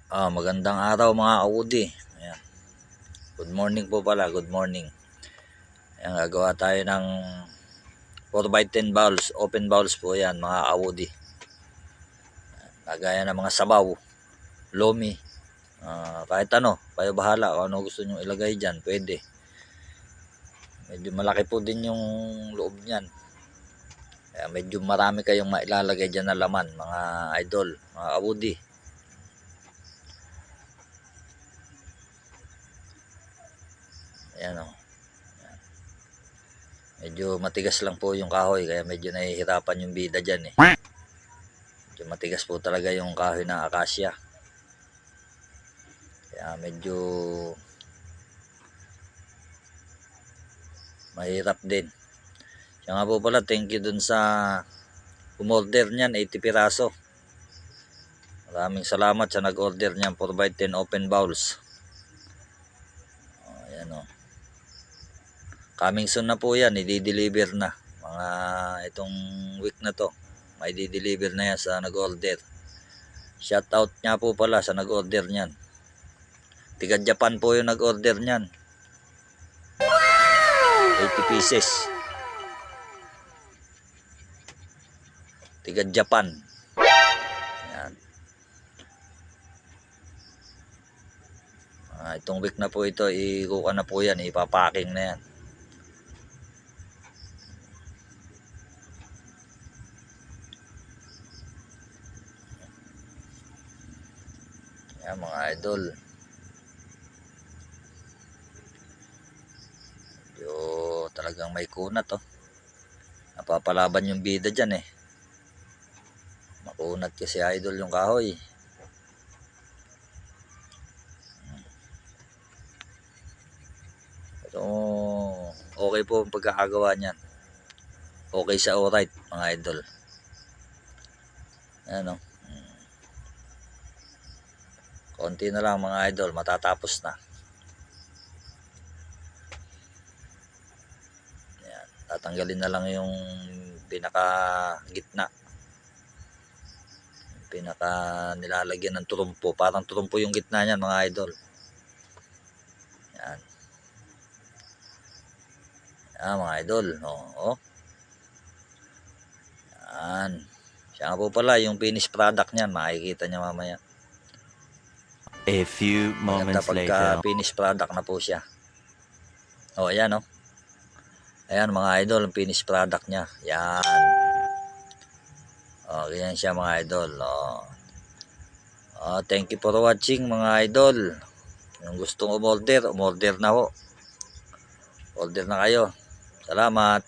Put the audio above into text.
Magandang araw mga kaudi. Ayan. Good morning po pala, good morning. Ayan, gagawa tayo ng 4x10 bowls, open bowls po yan mga kaudi. Lagayan ng mga sabaw, lomi, kahit ano, kayo bahala kung ano gusto nyo ilagay dyan, pwede. Medyo malaki po din yung loob nyan. Kaya medyo marami kayong mailalagay dyan na laman mga idol, mga kaudi. Ayan o. Medyo matigas lang po yung kahoy kaya medyo nahihirapan yung bida dyan eh. Medyo matigas po talaga yung kahoy ng akasya. Kaya medyo mahirap din. Kaya nga po pala, thank you dun sa umorder niyan, 80 piraso. Maraming salamat sa nag-order niyan, 4x10 open bowls. Ayan o. Coming soon na po yan, i-deliver na. Mga itong week na to, may i-deliver na yan sa nag-order. Shoutout niya po pala sa nag-order niyan. Tiga Japan po yung nag-order niyan. 80 pieces. Tiga Japan. Ayan. Itong week na po ito, ikuha na po yan, ipapacking na yan. Ayan mga idol. Medyo talagang may kunat oh. Napapalaban yung bida dyan eh. Makunat kasi idol yung kahoy. Pero okay po ang pagkakagawa niyan. Okay sa alright mga idol. Ayan oh. Konti na lang mga idol, matatapos na. Ayan. Tatanggalin na lang yung pinaka gitna. Pinaka nilalagyan ng trumpo. Parang trumpo yung gitna niyan mga idol. Yan. Yan mga idol. Oo. Yan. Siya nga po pala yung finished product niyan. Makikita niya mamaya. A few moments later. Finished product na po siya. Ayan o. Ayan mga idol, ang finished product niya. Yan. Ganyan siya mga idol. Thank you for watching mga idol. Yung gustong umorder na ho. Order na kayo. Salamat.